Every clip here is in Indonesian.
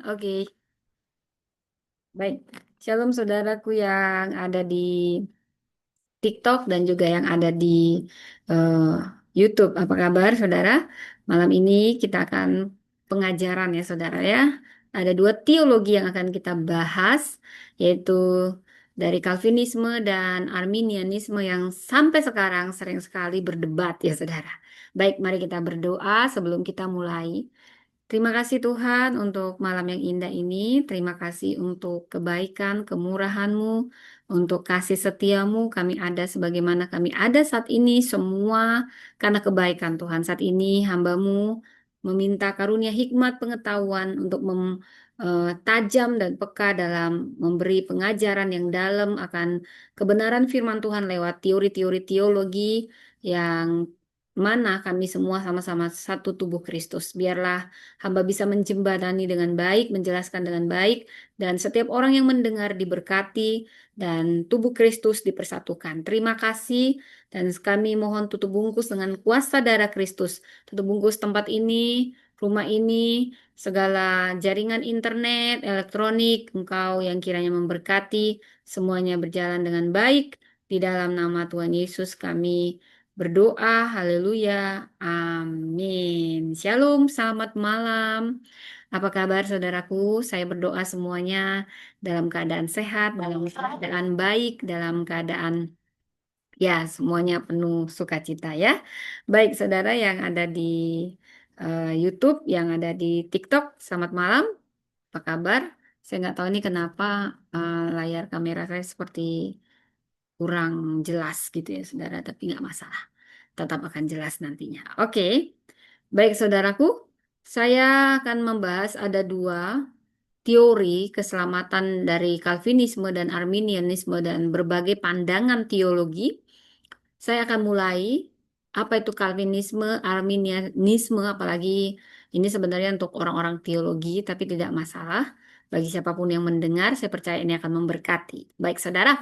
Oke. Baik. Shalom saudaraku yang ada di TikTok dan juga yang ada di eh, YouTube. Apa kabar saudara? Malam ini kita akan pengajaran ya saudara ya. Ada dua teologi yang akan kita bahas, yaitu dari Calvinisme dan Arminianisme yang sampai sekarang sering sekali berdebat ya saudara. Baik, mari kita berdoa sebelum kita mulai. Terima kasih Tuhan untuk malam yang indah ini. Terima kasih untuk kebaikan, kemurahan-Mu, untuk kasih setiamu. Kami ada sebagaimana kami ada saat ini semua karena kebaikan Tuhan. Saat ini hamba-Mu meminta karunia hikmat pengetahuan untuk tajam dan peka dalam memberi pengajaran yang dalam akan kebenaran firman Tuhan lewat teori-teori teologi yang mana kami semua sama-sama satu tubuh Kristus. Biarlah hamba bisa menjembatani dengan baik, menjelaskan dengan baik, dan setiap orang yang mendengar diberkati, dan tubuh Kristus dipersatukan. Terima kasih, dan kami mohon tutup bungkus dengan kuasa darah Kristus. Tutup bungkus tempat ini, rumah ini, segala jaringan internet, elektronik, Engkau yang kiranya memberkati, semuanya berjalan dengan baik. Di dalam nama Tuhan Yesus kami berdoa, haleluya, amin. Shalom, selamat malam. Apa kabar saudaraku? Saya berdoa semuanya dalam keadaan sehat, dalam keadaan baik, dalam keadaan ya semuanya penuh sukacita ya. Baik saudara yang ada di YouTube, yang ada di TikTok, selamat malam. Apa kabar? Saya nggak tahu ini kenapa layar kamera saya seperti kurang jelas gitu ya saudara, tapi nggak masalah. Tetap akan jelas nantinya. Oke, baik saudaraku, saya akan membahas ada dua teori keselamatan dari Calvinisme dan Arminianisme dan berbagai pandangan teologi. Saya akan mulai apa itu Calvinisme, Arminianisme, apalagi ini sebenarnya untuk orang-orang teologi, tapi tidak masalah. Bagi siapapun yang mendengar, saya percaya ini akan memberkati. Baik saudara,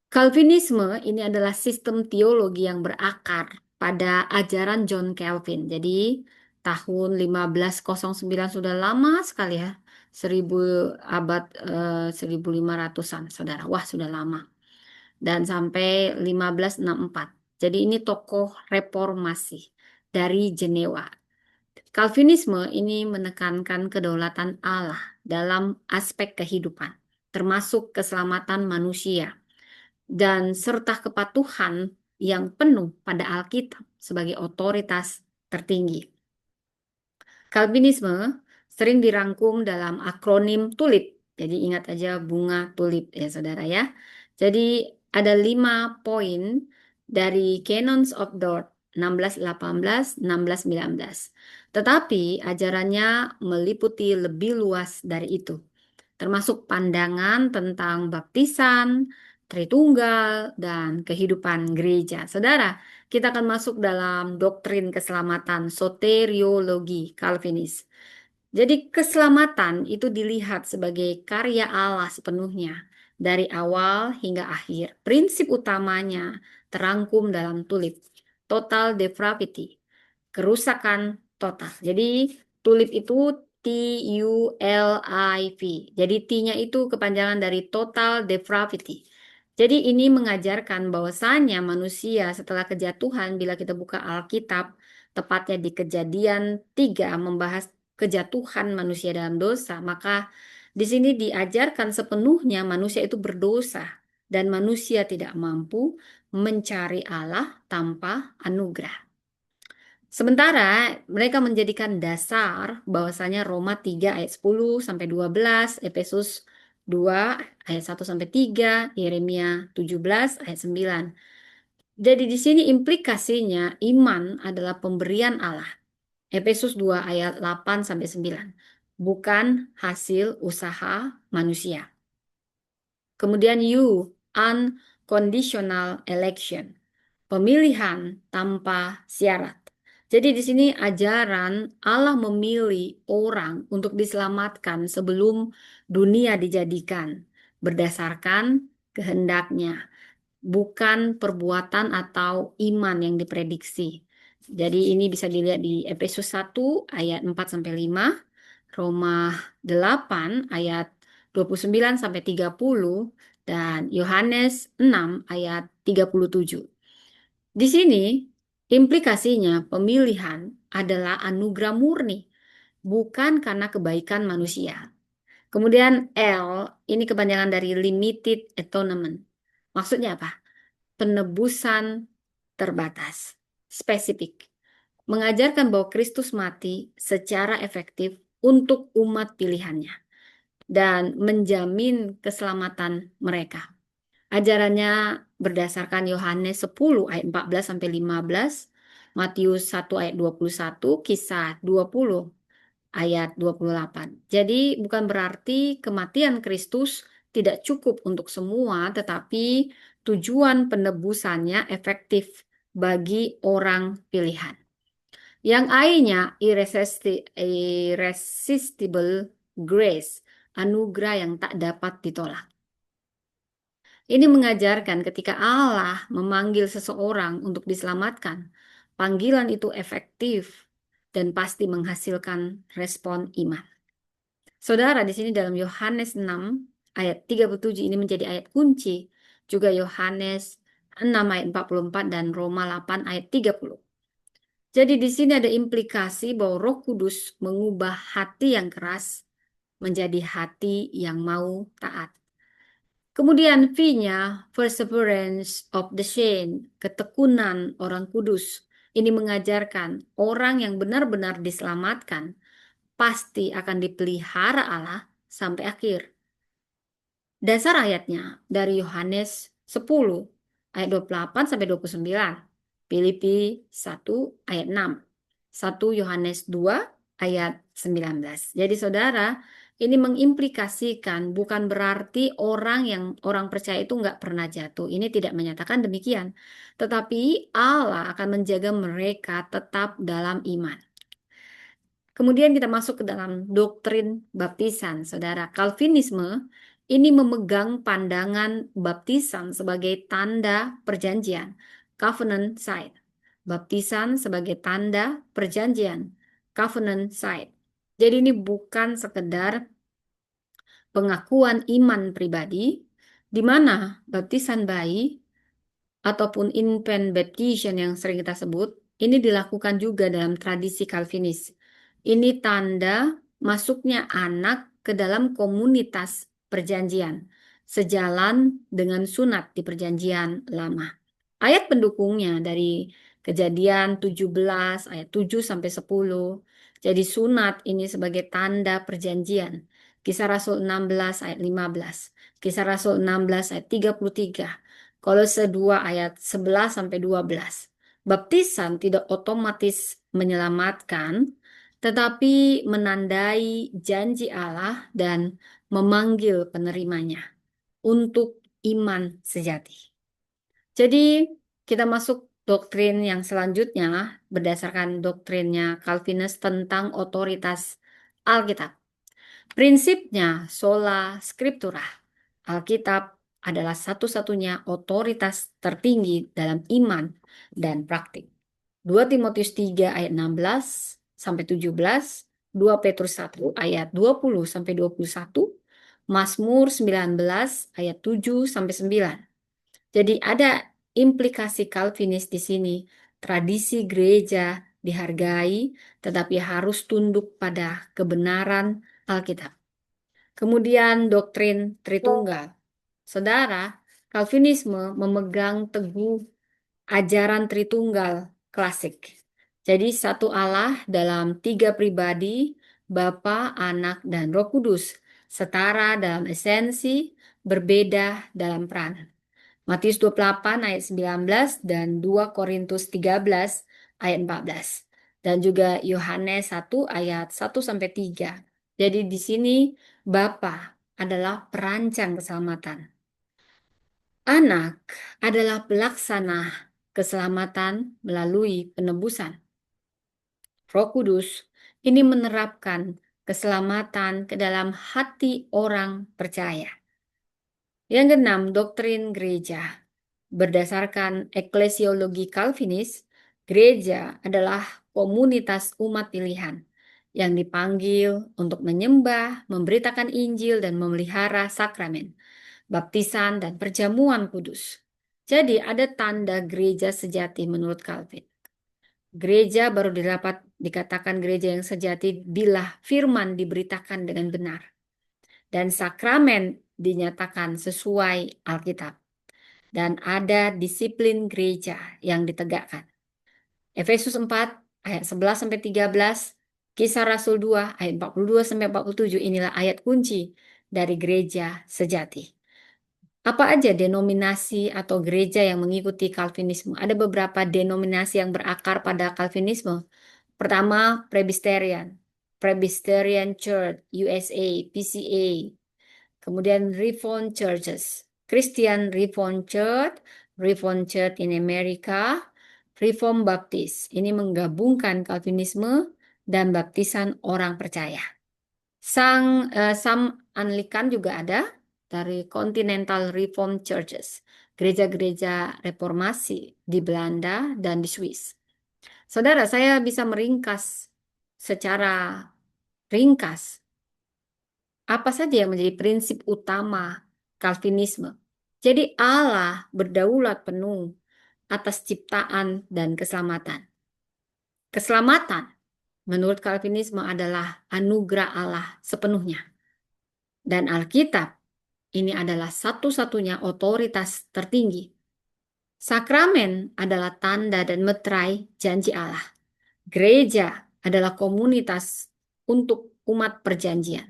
Calvinisme ini adalah sistem teologi yang berakar pada ajaran John Calvin. Jadi tahun 1509 sudah lama sekali ya. 1000 abad 1500-an saudara. Wah, sudah lama. Dan sampai 1564. Jadi ini tokoh reformasi dari Jenewa. Calvinisme ini menekankan kedaulatan Allah dalam aspek kehidupan, termasuk keselamatan manusia dan serta kepatuhan yang penuh pada Alkitab sebagai otoritas tertinggi. Calvinisme sering dirangkum dalam akronim TULIP. Jadi ingat aja bunga tulip ya saudara ya. Jadi ada 5 poin dari Canons of Dort 1618, 1619. Tetapi ajarannya meliputi lebih luas dari itu, termasuk pandangan tentang baptisan, Tritunggal, dan kehidupan gereja. Saudara, kita akan masuk dalam doktrin keselamatan soteriologi Calvinis. Jadi keselamatan itu dilihat sebagai karya Allah sepenuhnya dari awal hingga akhir. Prinsip utamanya terangkum dalam tulip, total depravity, kerusakan total. Jadi tulip itu TULIV. Jadi T-nya itu kepanjangan dari total depravity. Jadi ini mengajarkan bahwasannya manusia setelah kejatuhan, bila kita buka Alkitab, tepatnya di Kejadian 3 membahas kejatuhan manusia dalam dosa, maka di sini diajarkan sepenuhnya manusia itu berdosa dan manusia tidak mampu mencari Allah tanpa anugerah. Sementara mereka menjadikan dasar bahwasanya Roma 3 ayat 10 sampai 12, Efesus 2 ayat 1 sampai 3, Yeremia 17 ayat 9. Jadi di sini implikasinya iman adalah pemberian Allah. Efesus 2 ayat 8 sampai 9. Bukan hasil usaha manusia. Kemudian U, unconditional election. Pemilihan tanpa syarat. Jadi di sini ajaran Allah memilih orang untuk diselamatkan sebelum dunia dijadikan berdasarkan kehendaknya, bukan perbuatan atau iman yang diprediksi. Jadi ini bisa dilihat di Efesus 1 ayat 4 sampai 5 Roma 8 ayat 29 sampai 30 dan Yohanes 6 ayat 37. Di sini implikasinya pemilihan adalah anugerah murni, bukan karena kebaikan manusia. Kemudian L, ini kepanjangan dari limited atonement. Maksudnya apa? Penebusan terbatas, spesifik. Mengajarkan bahwa Kristus mati secara efektif untuk umat pilihannya dan menjamin keselamatan mereka. Ajarannya berdasarkan Yohanes 10 ayat 14 sampai 15, Matius 1 ayat 21, Kisah 20 ayat 28. Jadi bukan berarti kematian Kristus tidak cukup untuk semua, tetapi tujuan penebusannya efektif bagi orang pilihan. Yang I-nya irresistible grace, anugerah yang tak dapat ditolak. Ini mengajarkan ketika Allah memanggil seseorang untuk diselamatkan, panggilan itu efektif dan pasti menghasilkan respon iman. Saudara, di sini dalam Yohanes 6 ayat 37 ini menjadi ayat kunci, juga Yohanes 6 ayat 44 dan Roma 8 ayat 30. Jadi di sini ada implikasi bahwa Roh Kudus mengubah hati yang keras menjadi hati yang mau taat. Kemudian V-nya, perseverance of the saint, ketekunan orang kudus. Ini mengajarkan orang yang benar-benar diselamatkan pasti akan dipelihara Allah sampai akhir. Dasar ayatnya dari Yohanes 10 ayat 28 sampai 29. Filipi 1 ayat 6. 1 Yohanes 2 ayat 19. Jadi saudara, ini mengimplikasikan bukan berarti orang percaya itu nggak pernah jatuh. Ini tidak menyatakan demikian. Tetapi Allah akan menjaga mereka tetap dalam iman. Kemudian kita masuk ke dalam doktrin baptisan, saudara. Calvinisme ini memegang pandangan baptisan sebagai tanda perjanjian, covenant sign. Baptisan sebagai tanda perjanjian, covenant sign. Jadi ini bukan sekedar pengakuan iman pribadi, di mana baptisan bayi ataupun infant baptism yang sering kita sebut, ini dilakukan juga dalam tradisi Calvinis. Ini tanda masuknya anak ke dalam komunitas perjanjian, sejalan dengan sunat di perjanjian lama. Ayat pendukungnya dari Kejadian 17 ayat 7 sampai 10. Jadi sunat ini sebagai tanda perjanjian. Kisah Rasul 16 ayat 15. Kisah Rasul 16 ayat 33. Kolose 2 ayat 11 sampai 12. Baptisan tidak otomatis menyelamatkan, tetapi menandai janji Allah dan memanggil penerimanya untuk iman sejati. Jadi kita masuk doktrin yang selanjutnya berdasarkan doktrinnya Calvinus tentang otoritas Alkitab. Prinsipnya sola scriptura. Alkitab adalah satu-satunya otoritas tertinggi dalam iman dan praktik. 2 Timotius 3 ayat 16 sampai 17, 2 Petrus 1 ayat 20 sampai 21, Mazmur 19 ayat 7 sampai 9. Jadi ada implikasi Calvinis di sini. Tradisi gereja dihargai, tetapi harus tunduk pada kebenaran Alkitab. Kemudian doktrin Tritunggal. Saudara, Calvinisme memegang teguh ajaran Tritunggal klasik. Jadi satu Allah dalam tiga pribadi, Bapa, Anak, dan Roh Kudus, setara dalam esensi, berbeda dalam peran. Matius 28 ayat 19 dan 2 Korintus 13 ayat 14. Dan juga Yohanes 1 ayat 1 sampai 3. Jadi di sini Bapa adalah perancang keselamatan. Anak adalah pelaksana keselamatan melalui penebusan. Roh Kudus ini menerapkan keselamatan ke dalam hati orang percaya. Yang keenam, doktrin gereja. Berdasarkan eklesiologi Calvinis, gereja adalah komunitas umat pilihan yang dipanggil untuk menyembah, memberitakan Injil, dan memelihara sakramen, baptisan, dan perjamuan kudus. Jadi ada tanda gereja sejati menurut Calvin. Gereja baru dapat dikatakan gereja yang sejati bila firman diberitakan dengan benar dan sakramen dinyatakan sesuai Alkitab dan ada disiplin gereja yang ditegakkan. Efesus 4 ayat 11 sampai 13, Kisah Rasul 2 ayat 42 sampai 47, inilah ayat kunci dari gereja sejati. Apa aja denominasi atau gereja yang mengikuti Calvinisme? Ada beberapa denominasi yang berakar pada Calvinisme. Pertama, Presbyterian Church USA, PCA. Kemudian Reformed Churches, Christian Reformed Church in America, Reformed Baptist. Ini menggabungkan Calvinisme dan baptisan orang percaya. Sam Anglican juga ada dari Continental Reformed Churches, gereja-gereja reformasi di Belanda dan di Swiss. Saudara, saya bisa meringkas secara ringkas apa saja yang menjadi prinsip utama Calvinisme. Jadi Allah berdaulat penuh atas ciptaan dan keselamatan. Keselamatan menurut Calvinisme adalah anugerah Allah sepenuhnya. Dan Alkitab ini adalah satu-satunya otoritas tertinggi. Sakramen adalah tanda dan meterai janji Allah. Gereja adalah komunitas untuk umat perjanjian.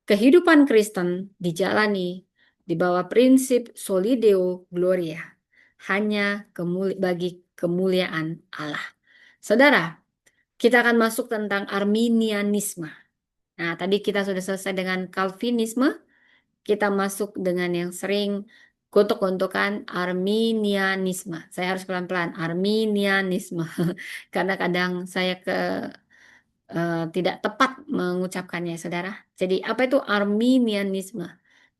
Kehidupan Kristen dijalani di bawah prinsip Soli Deo Gloria, hanya bagi kemuliaan Allah. Saudara, kita akan masuk tentang Arminianisme. Nah, tadi kita sudah selesai dengan Calvinisme, kita masuk dengan yang sering gontok-gontokan Arminianisme. Saya harus pelan-pelan, Arminianisme. Karena kadang saya tidak tepat mengucapkannya, saudara. Jadi, apa itu Arminianisme?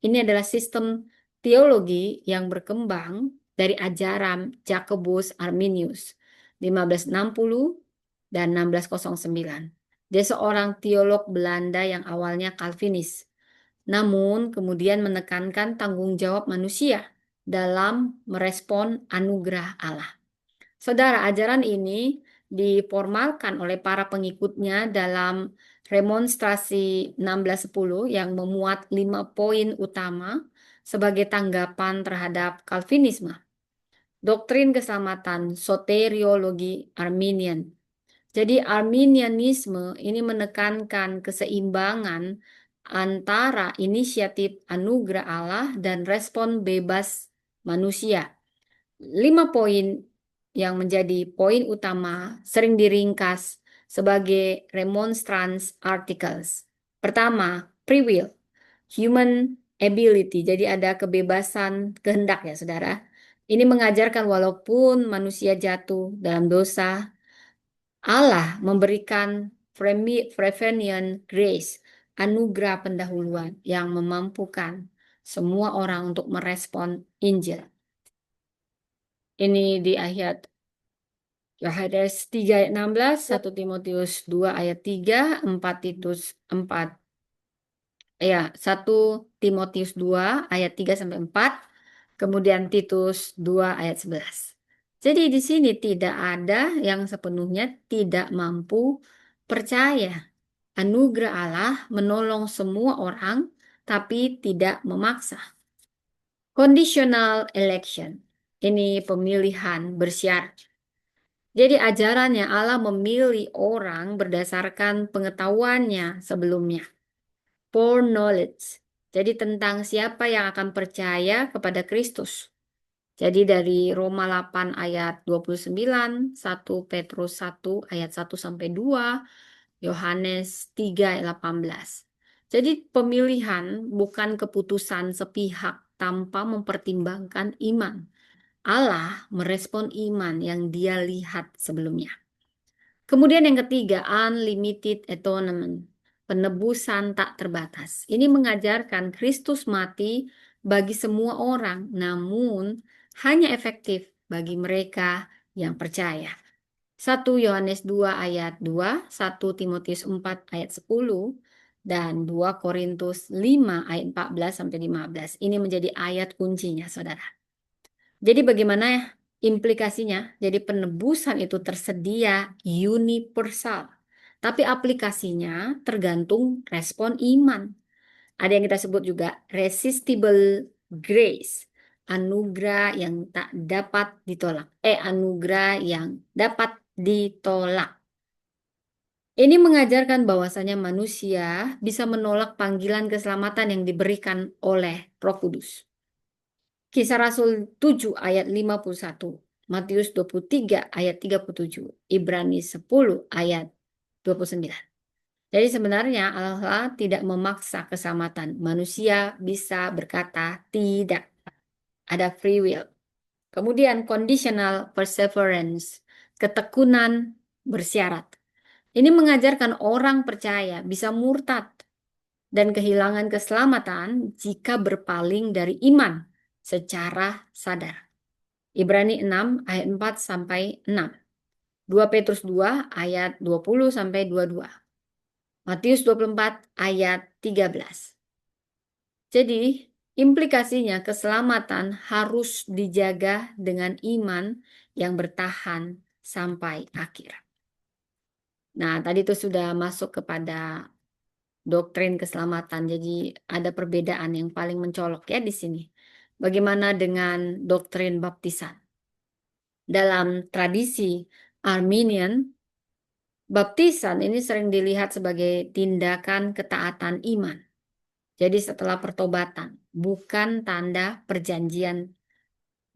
Ini adalah sistem teologi yang berkembang dari ajaran Jacobus Arminius 1560 dan 1609. Dia seorang teolog Belanda yang awalnya Calvinis, namun kemudian menekankan tanggung jawab manusia dalam merespon anugerah Allah. Saudara, ajaran ini diformalkan oleh para pengikutnya dalam Remonstrasi 1610 yang memuat 5 poin utama sebagai tanggapan terhadap Calvinisme. Doktrin keselamatan, soteriologi Arminian. Jadi Arminianisme ini menekankan keseimbangan antara inisiatif anugerah Allah dan respon bebas manusia. 5 poin yang menjadi poin utama sering diringkas sebagai remonstrance articles. Pertama, free will, human ability. Jadi ada kebebasan kehendak ya saudara. Ini mengajarkan walaupun manusia jatuh dalam dosa, Allah memberikan prevenient grace, anugerah pendahuluan yang memampukan semua orang untuk merespon Injil. Ini di ayat Yohanes 3 ayat 16, 1 Timotius 2 ayat 3, 4 Titus 4. Ya, 1 Timotius 2 ayat 3 sampai 4, kemudian Titus 2 ayat 11. Jadi di sini tidak ada yang sepenuhnya tidak mampu percaya. Anugerah Allah menolong semua orang tapi tidak memaksa. Conditional election. Ini pemilihan bersyarat. Jadi ajarannya Allah memilih orang berdasarkan pengetahuannya sebelumnya. Foreknowledge. Jadi tentang siapa yang akan percaya kepada Kristus. Jadi dari Roma 8 ayat 29, 1 Petrus 1 ayat 1 sampai 2, Yohanes 3 ayat 18. Jadi pemilihan bukan keputusan sepihak tanpa mempertimbangkan iman. Allah merespon iman yang dia lihat sebelumnya. Kemudian yang ketiga, unlimited atonement, penebusan tak terbatas. Ini mengajarkan Kristus mati bagi semua orang, namun hanya efektif bagi mereka yang percaya. 1 Yohanes 2 ayat 2, 1 Timotius 4 ayat 10, dan 2 Korintus 5 ayat 14 sampai 15. Ini menjadi ayat kuncinya, saudara. Jadi bagaimana implikasinya? Jadi penebusan itu tersedia universal. Tapi aplikasinya tergantung respon iman. Ada yang kita sebut juga resistible grace. Anugerah yang tak dapat ditolak. Anugerah yang dapat ditolak. Ini mengajarkan bahwasanya manusia bisa menolak panggilan keselamatan yang diberikan oleh Roh Kudus. Kisah Rasul 7 ayat 51, Matius 23 ayat 37, Ibrani 10 ayat 29. Jadi sebenarnya Allah tidak memaksa keselamatan. Manusia bisa berkata tidak. Ada free will. Kemudian conditional perseverance, ketekunan bersyarat. Ini mengajarkan orang percaya bisa murtad dan kehilangan keselamatan jika berpaling dari iman secara sadar. Ibrani 6 ayat 4 sampai 6. 2 Petrus 2 ayat 20 sampai 22. Matius 24 ayat 13. Jadi, implikasinya keselamatan harus dijaga dengan iman yang bertahan sampai akhir. Nah, tadi itu sudah masuk kepada doktrin keselamatan. Jadi, ada perbedaan yang paling mencolok ya di sini. Bagaimana dengan doktrin baptisan? Dalam tradisi Arminian, baptisan ini sering dilihat sebagai tindakan ketaatan iman. Jadi setelah pertobatan, bukan tanda perjanjian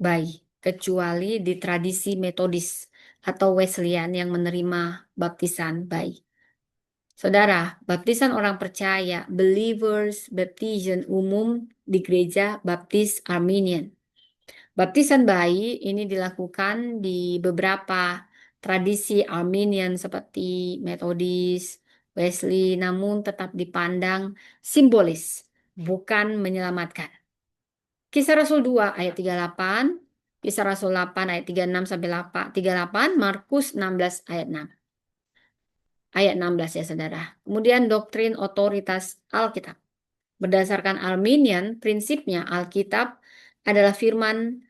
bayi, kecuali di tradisi Metodis atau Wesleyan yang menerima baptisan bayi. Saudara, baptisan orang percaya, believers baptism umum di gereja baptis Arminian. Baptisan bayi ini dilakukan di beberapa tradisi Arminian seperti Metodis, Wesley, namun tetap dipandang simbolis, bukan menyelamatkan. Kisah Rasul 2 ayat 38, Kisah Rasul 8 ayat 36 sampai 38, Markus 16 ayat 6. Ayat 16 ya saudara. Kemudian doktrin otoritas Alkitab. Berdasarkan Arminian, prinsipnya Alkitab adalah firman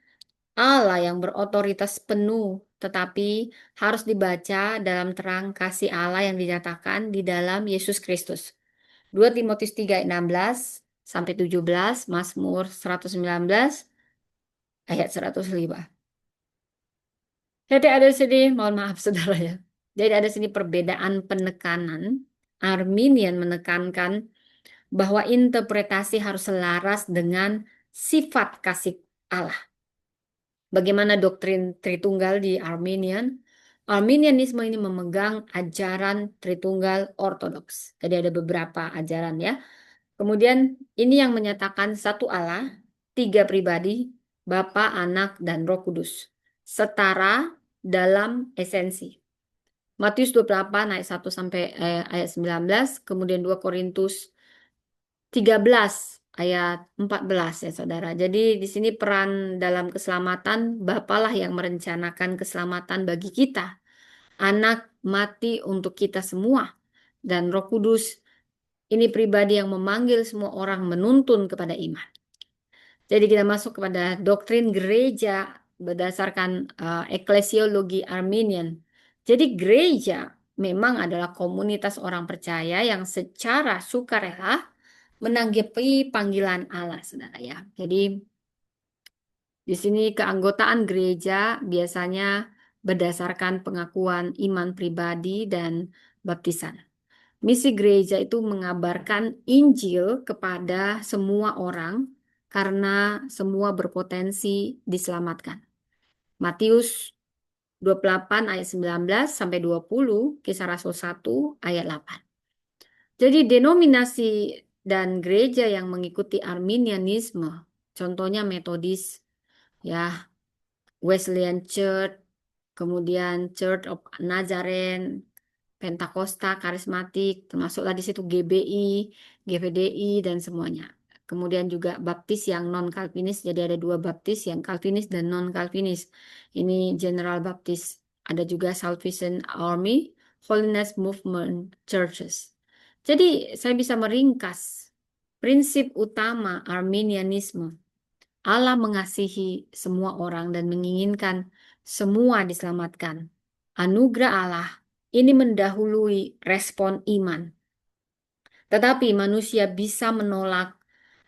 Allah yang berotoritas penuh, tetapi harus dibaca dalam terang kasih Allah yang dinyatakan di dalam Yesus Kristus. 2 Timotius 3 ayat 16 sampai 17, Mazmur 119 ayat 105. Jadi ada sini, mohon maaf saudara ya. Jadi ada sini perbedaan penekanan. Arminian menekankan bahwa interpretasi harus selaras dengan sifat kasih Allah. Bagaimana doktrin Tritunggal di Arminian? Arminianisme ini memegang ajaran Tritunggal Ortodoks. Jadi ada beberapa ajaran ya. Kemudian ini yang menyatakan satu Allah, tiga pribadi, Bapa, Anak, dan Roh Kudus. Setara dalam esensi. Matius 28 ayat 1 sampai ayat 19, kemudian 2 Korintus 13 ayat 14 ya saudara. Jadi di sini peran dalam keselamatan, Bapalah yang merencanakan keselamatan bagi kita. Anak mati untuk kita semua. Dan Roh Kudus ini pribadi yang memanggil semua orang menuntun kepada iman. Jadi kita masuk kepada doktrin gereja berdasarkan eklesiologi Arminian. Jadi gereja memang adalah komunitas orang percaya yang secara sukarela menanggapi panggilan Allah, saudara ya. Jadi di sini keanggotaan gereja biasanya berdasarkan pengakuan iman pribadi dan baptisan. Misi gereja itu mengabarkan Injil kepada semua orang karena semua berpotensi diselamatkan. Matius 28 ayat 19 sampai 20, Kisah Rasul 1 ayat 8. Jadi denominasi dan gereja yang mengikuti Arminianisme, contohnya Metodis, ya, Wesleyan Church, kemudian Church of Nazarene, Pentakosta, Karismatik, termasuklah di situ GBI, GVDI, dan semuanya. Kemudian juga baptis yang non-Kalvinis, jadi ada dua baptis yang Kalvinis dan non-Kalvinis. Ini General Baptis. ada juga Salvation Army, Holiness Movement Churches. Jadi saya bisa meringkas prinsip utama Arminianisme. Allah mengasihi semua orang dan menginginkan semua diselamatkan. Anugerah Allah ini mendahului respon iman. Tetapi manusia bisa menolak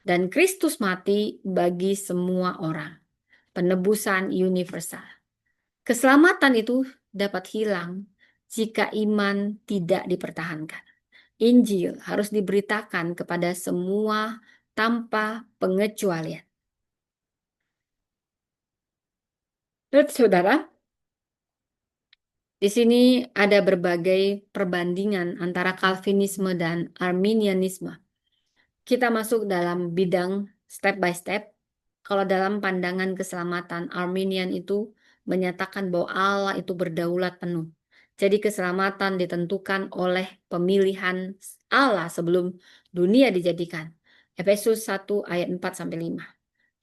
dan Kristus mati bagi semua orang. Penebusan universal. Keselamatan itu dapat hilang jika iman tidak dipertahankan. Injil harus diberitakan kepada semua tanpa pengecualian. Terus, saudara, di sini ada berbagai perbandingan antara Calvinisme dan Arminianisme. Kita masuk dalam bidang step by step. Kalau dalam pandangan keselamatan, Arminian itu menyatakan bahwa Allah itu berdaulat penuh. Jadi keselamatan ditentukan oleh pemilihan Allah sebelum dunia dijadikan. Efesus 1 ayat 4-5.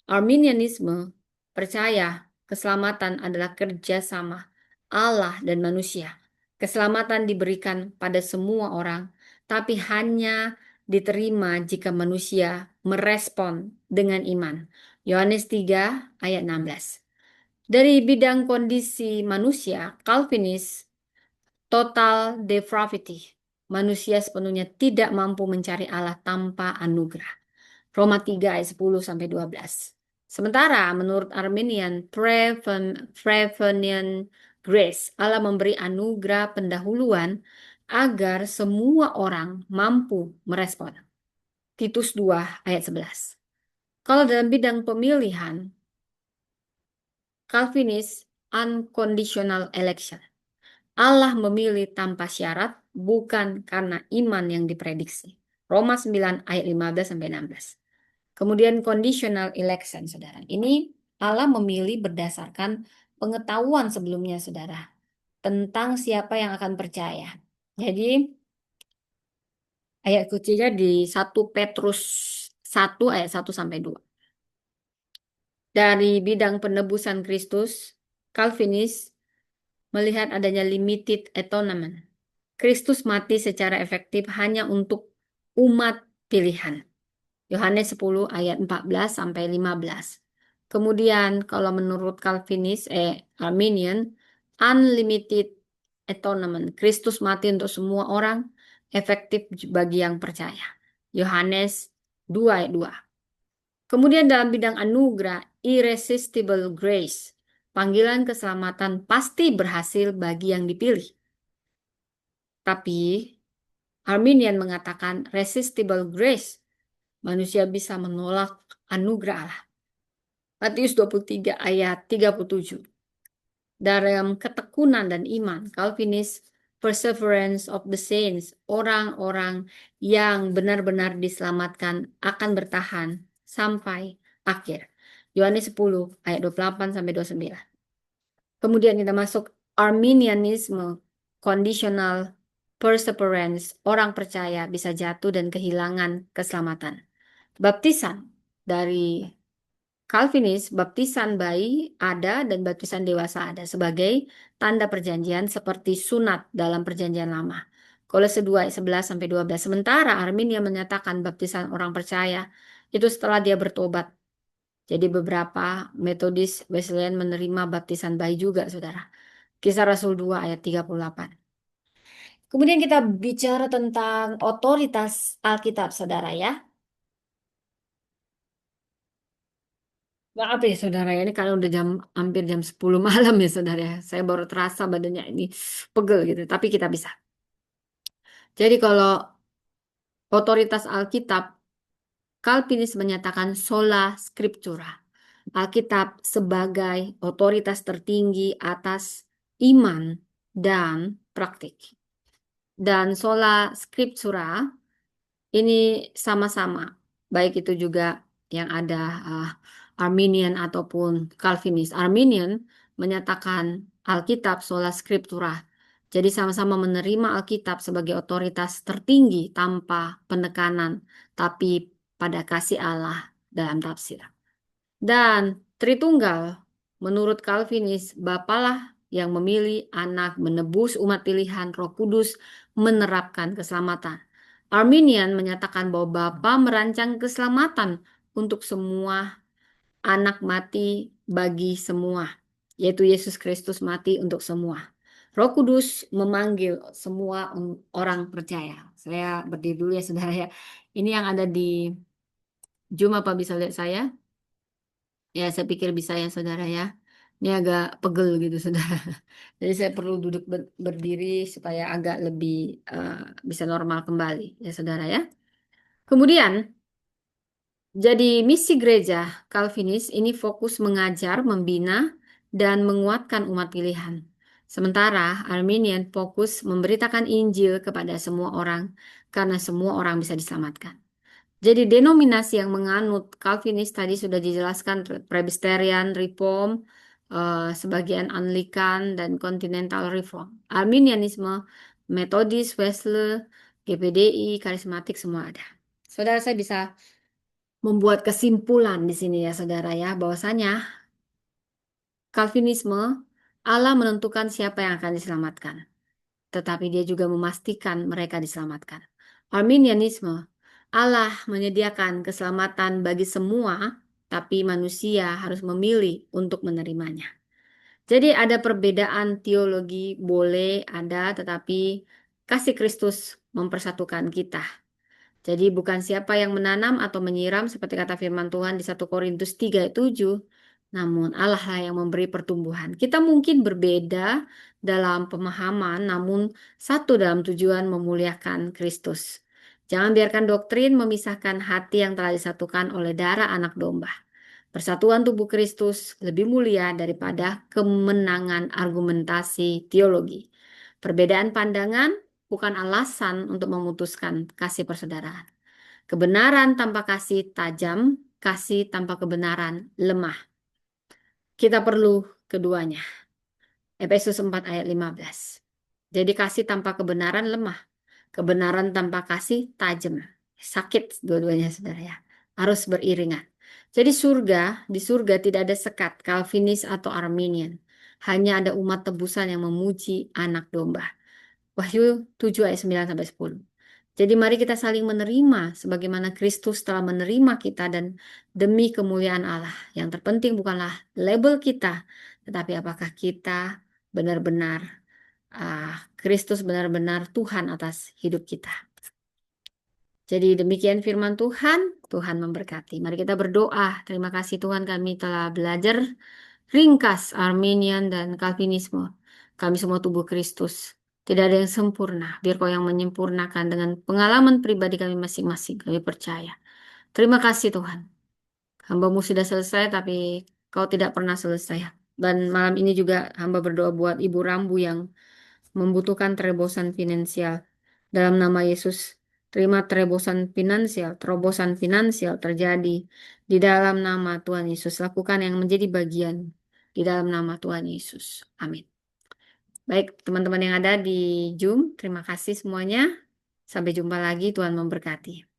Arminianisme percaya keselamatan adalah kerjasama Allah dan manusia. Keselamatan diberikan pada semua orang, tapi hanya diterima jika manusia merespon dengan iman. Yohanes 3 ayat 16. Dari bidang kondisi manusia, Calvinis, total depravity. Manusia sepenuhnya tidak mampu mencari Allah tanpa anugerah. Roma 3 ayat 10-12. Sementara menurut Arminian Prevenient Grace, Allah memberi anugerah pendahuluan agar semua orang mampu merespon. Titus 2 ayat 11. Kalau dalam bidang pemilihan, Calvinis unconditional election. Allah memilih tanpa syarat bukan karena iman yang diprediksi. Roma 9 ayat 15-16. Kemudian conditional election, saudara. Ini Allah memilih berdasarkan pengetahuan sebelumnya, saudara, tentang siapa yang akan percaya. Jadi, ayat kuncinya di 1 Petrus 1 ayat 1-2. Dari bidang penebusan Kristus, Calvinis melihat adanya limited atonement. Kristus mati secara efektif hanya untuk umat pilihan. Yohanes 10 ayat 14-15. Kemudian kalau menurut Calvinis, Arminian, unlimited atonement. Kristus mati untuk semua orang, efektif bagi yang percaya. Yohanes 2 ayat 2. Kemudian dalam bidang anugerah, irresistible grace. Panggilan keselamatan pasti berhasil bagi yang dipilih. Tapi Arminian mengatakan resistible grace. Manusia bisa menolak anugerah Allah. Matius 23 ayat 37. Dalam ketekunan dan iman, Calvinis perseverance of the saints, orang-orang yang benar-benar diselamatkan akan bertahan sampai akhir. Yohanes 10 ayat 28-29. Kemudian kita masuk Arminianisme, conditional perseverance, orang percaya bisa jatuh dan kehilangan keselamatan. Baptisan dari Calvinis, baptisan bayi ada dan baptisan dewasa ada sebagai tanda perjanjian seperti sunat dalam perjanjian lama. Kolose 2 ayat 11-12. Sementara Arminia menyatakan baptisan orang percaya itu setelah dia bertobat. Jadi beberapa metodis Wesleyan menerima baptisan bayi juga, saudara. Kisah Rasul 2 ayat 38. Kemudian kita bicara tentang otoritas Alkitab, saudara ya. Maaf ya saudara, ini karena udah hampir jam 10 malam ya saudara. Saya baru terasa badannya ini pegel gitu, tapi kita bisa. Jadi kalau otoritas Alkitab, Calvinis menyatakan sola scriptura. Alkitab sebagai otoritas tertinggi atas iman dan praktik. Dan sola scriptura ini sama-sama, baik itu juga yang ada Arminian ataupun Calvinis. Arminian menyatakan Alkitab sola scriptura. Jadi sama-sama menerima Alkitab sebagai otoritas tertinggi tanpa penekanan, tapi pada kasih Allah dalam tafsir. Dan Tritunggal, menurut Calvinis, Bapalah yang memilih anak, menebus umat pilihan, Roh Kudus menerapkan keselamatan. Arminian menyatakan bahwa Bapa merancang keselamatan untuk semua anak mati bagi semua, yaitu Yesus Kristus mati untuk semua. Roh Kudus memanggil semua orang percaya. Saya berdiri dulu ya saudara ya. Ini yang ada di Zoom, apa bisa lihat saya? Ya, saya pikir bisa ya saudara ya. Ini agak pegel gitu saudara. Jadi saya perlu duduk berdiri supaya agak lebih eh, bisa normal kembali ya saudara ya. Kemudian jadi misi gereja Calvinis ini fokus mengajar, membina, dan menguatkan umat pilihan. Sementara Arminian fokus memberitakan Injil kepada semua orang karena semua orang bisa diselamatkan. Jadi denominasi yang menganut Calvinis tadi sudah dijelaskan, Presbyterian, Reform, sebagian Anglikan, dan Continental Reform. Arminianisme, Metodis, Wesley, GPDI, Karismatik semua ada. Saudara, saya bisa membuat kesimpulan di sini ya saudara ya, bahwasanya Calvinisme, Allah menentukan siapa yang akan diselamatkan, tetapi dia juga memastikan mereka diselamatkan. Arminianisme, Allah menyediakan keselamatan bagi semua, tapi manusia harus memilih untuk menerimanya. Jadi ada perbedaan teologi, boleh ada, tetapi kasih Kristus mempersatukan kita. Jadi bukan siapa yang menanam atau menyiram seperti kata firman Tuhan di 1 Korintus 3:7, namun Allah lah yang memberi pertumbuhan. Kita mungkin berbeda dalam pemahaman, namun satu dalam tujuan memuliakan Kristus. Jangan biarkan doktrin memisahkan hati yang telah disatukan oleh darah anak domba. Persatuan tubuh Kristus lebih mulia daripada kemenangan argumentasi teologi. Perbedaan pandangan bukan alasan untuk memutuskan kasih persaudaraan. Kebenaran tanpa kasih tajam, kasih tanpa kebenaran lemah. Kita perlu keduanya. Efesus 4:15. Jadi kasih tanpa kebenaran lemah. Kebenaran tanpa kasih tajam. Sakit dua-duanya saudara ya. Harus beriringan. Jadi di surga tidak ada sekat, Calvinis atau Arminian. Hanya ada umat tebusan yang memuji anak domba. Wahyu 7:9-10. Jadi mari kita saling menerima sebagaimana Kristus telah menerima kita, dan demi kemuliaan Allah. Yang terpenting bukanlah label kita, tetapi apakah kita benar-benar Kristus benar-benar Tuhan atas hidup kita. Jadi demikian firman Tuhan, Tuhan memberkati. Mari kita berdoa. Terima kasih Tuhan, kami telah belajar ringkas Arminian dan Calvinisme. Kami semua tubuh Kristus. Tidak ada yang sempurna. Biar Kau yang menyempurnakan dengan pengalaman pribadi kami masing-masing. Kami percaya. Terima kasih Tuhan. Hamba-Mu sudah selesai, tapi Kau tidak pernah selesai. Dan malam ini juga hamba berdoa buat Ibu Rambu yang membutuhkan terobosan finansial. Dalam nama Yesus, terima terobosan finansial terjadi di dalam nama Tuhan Yesus. Lakukan yang menjadi bagian di dalam nama Tuhan Yesus. Amin. Baik, teman-teman yang ada di Zoom, terima kasih semuanya. Sampai jumpa lagi, Tuhan memberkati.